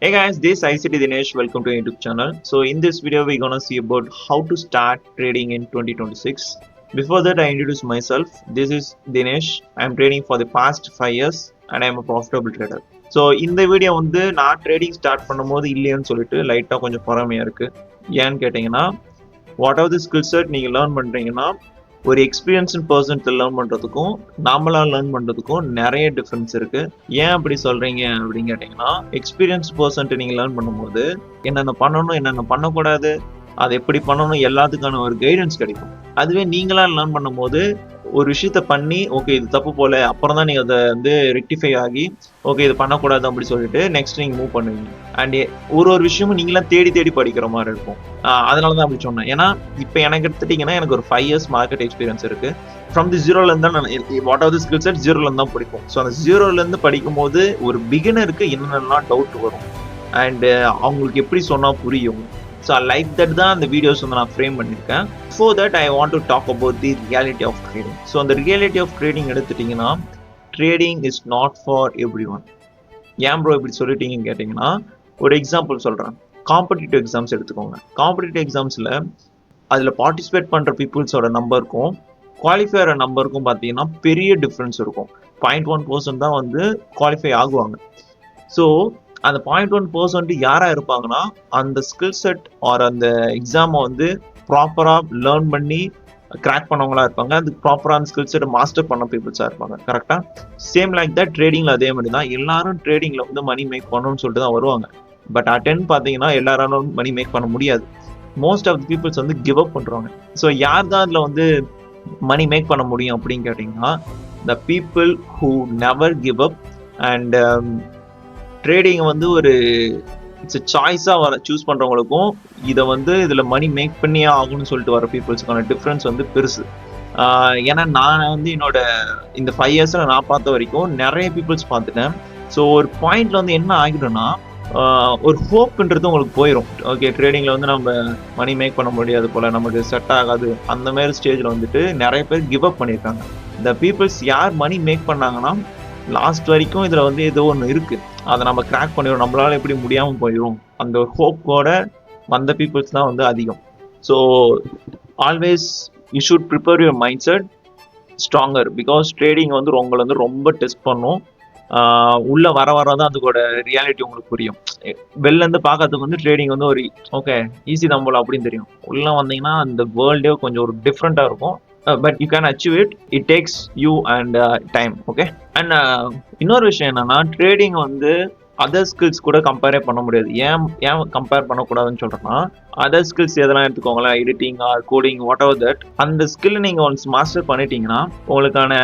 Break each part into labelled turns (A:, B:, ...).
A: Hey guys, this is ICT Dinesh. Welcome to our YouTube channel. So in this video, we're gonna see about how to start trading in 2026. Before that, I introduce myself. This is Dinesh. I'm trading for the past 5 years and I'm a profitable trader. So இந்த video வந்து நான் trading start பண்ணும்போது இல்லைன்னு சொல்லிட்டு லைட்டாக கொஞ்சம் பொறாமையாக இருக்குது. ஏன்னு கேட்டிங்கன்னா, what are the skill set நீங்கள் லேர்ன் பண்ணுறீங்கன்னா, ஒரு எக்ஸ்பீரியன்ஸ்டு பர்சன் லேர்ன் பண்ணுறதுக்கும் நாமளாக லேர்ன் பண்ணுறதுக்கும் நிறைய டிஃப்ரென்ஸ் இருக்குது. ஏன் அப்படி சொல்கிறீங்க அப்படின்னு கேட்டிங்கன்னா, எக்ஸ்பீரியன்ஸ் பர்சன்ட்டு நீங்கள் லேர்ன் பண்ணும்போது என்னென்ன பண்ணணும், என்னென்ன பண்ணக்கூடாது, அதை எப்படி பண்ணணும் எல்லாத்துக்கான ஒரு கைடன்ஸ் கிடைக்கும். அதுவே நீங்களாக லேர்ன் பண்ணும்போது ஒரு விஷயத்த பண்ணி ஓகே இது தப்பு போல, அப்புறம் தான் நீங்கள் அதை வந்து ரெக்டிஃபை ஆகி ஓகே இது பண்ணக்கூடாது அப்படி சொல்லிட்டு நெக்ஸ்ட் நீங்கள் மூவ் பண்ணுவீங்க. அண்ட் ஒரு விஷயமும் நீங்களாம் தேடி தேடி படிக்கிற மாதிரி இருக்கும். அதனால தான் அப்படி சொன்னேன். ஏன்னா இப்போ எனக்கு எடுத்துட்டிங்கன்னா எனக்கு ஒரு 5 years மார்க்கெட் எக்ஸ்பீரியன்ஸ் இருக்குது. ஃப்ரம் தி ஜீரோலேருந்து தான் நான் what are the skill set ஜீரோலேருந்து தான் படிக்கும். ஸோ அந்த ஜீரோலேருந்து படிக்கும்போது ஒரு பிகினருக்கு என்னென்னலாம் டவுட் வரும் அண்டு அவங்களுக்கு எப்படி சொன்னால் புரியும். ஸோ லைக் தட் தான் அந்த வீடியோஸ் வந்து நான் ஃப்ரேம் பண்ணியிருக்கேன். So that I want to talk about the reality of trading. So அந்த ரியாலிட்டி ஆஃப் ட்ரேடிங் எடுத்துட்டிங்கன்னா, trading is not for everyone. ஏன் ப்ரோ இப்படி சொல்லிட்டீங்கன்னு கேட்டிங்கன்னா, ஒரு எக்ஸாம்பிள் சொல்கிறேன். காம்படிட்டிவ் எக்ஸாம்ஸ் எடுத்துக்கோங்க. காம்படிட்டிவ் எக்ஸாம்ஸில் அதில் பார்ட்டிசிபேட் பண்ணுற பீப்புள்ஸோட நம்பருக்கும் குவாலிஃபையர் நம்பருக்கும் பார்த்தீங்கன்னா பெரிய டிஃப்ரென்ஸ் இருக்கும். 0.1% தான் வந்து குவாலிஃபை ஆகுவாங்க. ஸோ அந்த 0.1% யாராக இருப்பாங்கன்னா, அந்த ஸ்கில் செட் ஆர் அந்த எக்ஸாமை வந்து ப்ராப்பராக லேர்ன் பண்ணி கிராக் பண்ணவங்களா இருப்பாங்க. அதுக்கு ப்ராப்பராக அந்த ஸ்கில் செட்டை மாஸ்டர் பண்ண பீப்புள்ஸாக இருப்பாங்க. கரெக்டாக சேம் லைக் தட் ட்ரேடிங்கில் அதே மாதிரி தான். எல்லாரும் ட்ரேடிங்கில் வந்து மணி மேக் பண்ணணும்னு சொல்லிட்டு தான் வருவாங்க. பட் அட்டென்ட் பார்த்தீங்கன்னா எல்லாராலும் மணி மேக் பண்ண முடியாது. மோஸ்ட் ஆஃப் தி பீப்புள்ஸ் வந்து கிவ் அப் பண்ணுறாங்க. ஸோ யார் தான் அதில் வந்து மணி மேக் பண்ண முடியும் அப்படின்னு கேட்டிங்கன்னா, the people who never give up. And trading வந்து ஒரு இட்ஸ் சாய்ஸாக சூஸ் பண்ணுறவங்களுக்கும் இதை வந்து இதில் மணி மேக் பண்ணியே ஆகும்னு சொல்லிட்டு வர பீப்புள்ஸுக்கான டிஃப்ரென்ஸ் வந்து பெருசு. ஏன்னா நான் வந்து என்னோட இந்த 5 yearsல நான் பார்த்த வரைக்கும் நிறைய பீப்புள்ஸ் பார்த்துட்டேன். ஸோ ஒரு பாயிண்ட்ல வந்து என்ன ஆகிடும்னா, ஒரு ஹோப்ன்றது உங்களுக்கு போயிடும். ஓகே ட்ரேடிங்கில் வந்து நம்ம மணி மேக் பண்ண முடியாது போல், நமக்கு செட் ஆகாது, அந்த மாதிரி ஸ்டேஜில் வந்துட்டு நிறைய பேர் கிவ் அப் பண்ணியிருக்காங்க. இந்த பீப்புள்ஸ் யார் மணி மேக் பண்ணாங்கன்னா, லாஸ்ட் வரைக்கும் இதில் வந்து ஏதோ ஒன்று இருக்குது, அதை நம்ம கிராக் பண்ணிடுவோம், நம்மளால எப்படி முடியாமல் போயிடும், அந்த ஒரு ஹோப்போட வந்த பீப்புள்ஸ் தான் வந்து அதிகம். So always you should prepare your mind set stronger. Because trading வந்து உங்களை வந்து ரொம்ப டெஸ்ட் பண்ணும். உள்ள வர வரதான் அதுக்கோட ரியாலிட்டி உங்களுக்கு புரியும். வெளிலேருந்து பார்க்கறதுக்கு வந்து ட்ரேடிங் வந்து ஒரு ஓகே ஈஸி தான் போல அப்படின்னு தெரியும். உள்ள வந்தீங்கன்னா அந்த வேர்ல்டே கொஞ்சம் ஒரு டிஃப்ரெண்ட்டாக இருக்கும். But you can achieve it. It takes you and time. Okay. And இன்னொரு விஷயம் என்னன்னா, ட்ரேடிங் வந்து அதர் ஸ்கில்ஸ் கூட கம்பேரே பண்ண முடியாது. ஏன் கம்பேர் பண்ணக்கூடாதுன்னு சொல்கிறேன்னா, அதர் ஸ்கில்ஸ் எதெல்லாம் எடுத்துக்கோங்களேன், editing or coding whatever that, அந்த ஸ்கில் நீங்கள் ஒன்ஸ் மாஸ்டர் பண்ணிட்டீங்கன்னா உங்களுக்கான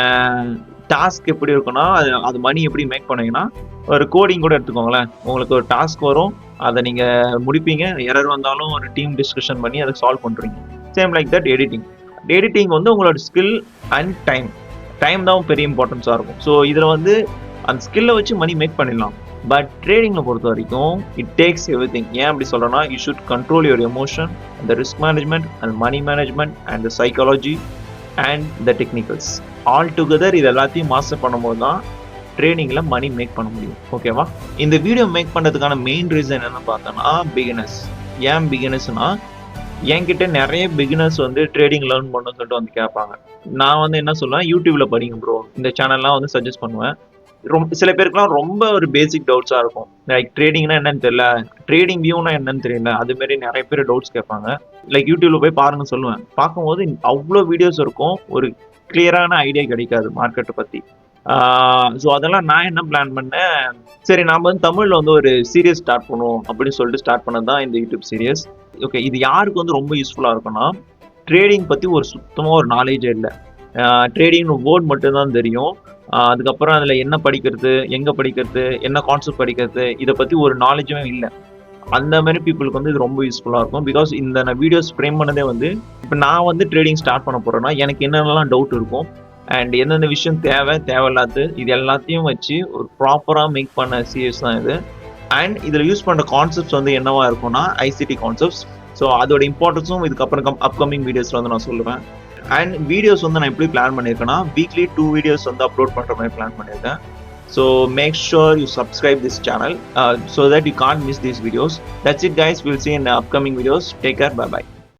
A: டாஸ்க் எப்படி இருக்குன்னா, அது மணி எப்படி மேக் பண்ணுவீங்கன்னா, ஒரு கோடிங் கூட எடுத்துக்கோங்களேன், உங்களுக்கு ஒரு டாஸ்க் வரும், அதை நீங்கள் முடிப்பீங்க, எரர் வந்தாலும் ஒரு டீம் டிஸ்கஷன் பண்ணி அதை சால்வ் பண்ணுறீங்க. சேம் லைக் தட் எடிட்டிங் வந்து உங்களோட ஸ்கில் அண்ட் டைம் தான் பெரிய இம்பார்ட்டன்ஸாக இருக்கும். ஸோ இதில் வந்து அந்த ஸ்கில்லை வச்சு மணி மேக் பண்ணிடலாம். பட் ட்ரேடிங்கில் பொறுத்த வரைக்கும் இட் டேக்ஸ் எவ்ரி திங். ஏன் அப்படி சொல்கிறேன்னா, you should control your emotion, அந்த risk management and money management and the psychology and the technicals all together. இது எல்லாத்தையும் மாஸ்டர் பண்ணும்போது தான் ட்ரேடிங்கில் மணி மேக் பண்ண முடியும். ஓகேவா? இந்த வீடியோ மேக் பண்ணுறதுக்கான மெயின் ரீசன் என்னென்னு பார்த்தோன்னா, பிகினர்ஸ். ஏன் பிகினர்ஸ்னா, என்கிட்ட நிறைய பிகினர்ஸ் வந்து ட்ரேடிங் லேர்ன் பண்ணணும்னு சொல்லிட்டு வந்து கேட்பாங்க. நான் வந்து என்ன சொல்லுவேன், யூடியூப்ல படிங்க ப்ரோ, இந்த சேனல்லாம் வந்து சஜஸ்ட் பண்ணுவேன். சில பேருக்குலாம் ரொம்ப ஒரு பேசிக் டவுட்ஸாக இருக்கும். லைக் ட்ரேடிங்னா என்னன்னு தெரியல, ட்ரேடிங் வியூனா என்னன்னு தெரியல, அதுமாரி நிறைய பேர் டவுட்ஸ் கேட்பாங்க. லைக் யூடியூப்ல போய் பாருங்க சொல்லுவேன். பார்க்கும்போது அவ்வளோ வீடியோஸ் இருக்கும், ஒரு கிளியரான ஐடியா கிடைக்காது மார்க்கெட்டை பற்றி. ஸோ அதெல்லாம் நான் என்ன பிளான் பண்ணேன், சரி நாம் வந்து தமிழில் வந்து ஒரு சீரியஸ் ஸ்டார்ட் பண்ணுவோம் அப்படின்னு சொல்லிட்டு ஸ்டார்ட் பண்ணது தான் இந்த யூடியூப் சீரியஸ். ஓகே, இது யாருக்கு வந்து ரொம்ப யூஸ்ஃபுல்லாக இருக்குன்னா, ட்ரேடிங் பற்றி ஒரு சுத்தமாக ஒரு நாலேஜே இல்லை, ட்ரேடிங் வேர்ட் மட்டும்தான் தெரியும், அதுக்கப்புறம் அதில் என்ன படிக்கிறது, எங்கே படிக்கிறது, என்ன கான்செப்ட் படிக்கிறது, இதை பற்றி ஒரு நாலேஜுமே இல்லை. அந்த மாதிரி பீப்புளுக்கு வந்து இது ரொம்ப யூஸ்ஃபுல்லாக இருக்கும். பிகாஸ் இந்த நான் வீடியோஸ் ஃப்ரேம் பண்ணதே வந்து, இப்போ நான் வந்து ட்ரேடிங் ஸ்டார்ட் பண்ண போகிறேன்னா எனக்கு என்னென்னலாம் டவுட் இருக்கும் அண்ட் எந்தெந்த விஷயம் தேவையில்லாது, இது எல்லாத்தையும் வச்சு ஒரு ப்ராப்பராக மேக் பண்ண சீரியஸ் தான் இது. அண்ட் இதில் யூஸ் பண்ணுற கான்செப்ட்ஸ் வந்து என்னவா இருக்கும்னா, ஐசிடி கான்செப்ட்ஸ். ஸோ அதோட இம்பார்ட்டன்ஸும் இதுக்கப்புறம் அப்கமிங் வீடியோஸில் வந்து நான் சொல்லுவேன். அண்ட் வீடியோஸ் வந்து நான் எப்படி பிளான் பண்ணியிருக்கேன்னா, வீக்லி 2 வீடியோஸ் வந்து அப்லோட் பண்ணுற மாதிரி பிளான் பண்ணியிருக்கேன். So make sure you subscribe this channel so that you can't miss these videos. That's it guys, we'll see you in the upcoming videos. Take care, bye bye.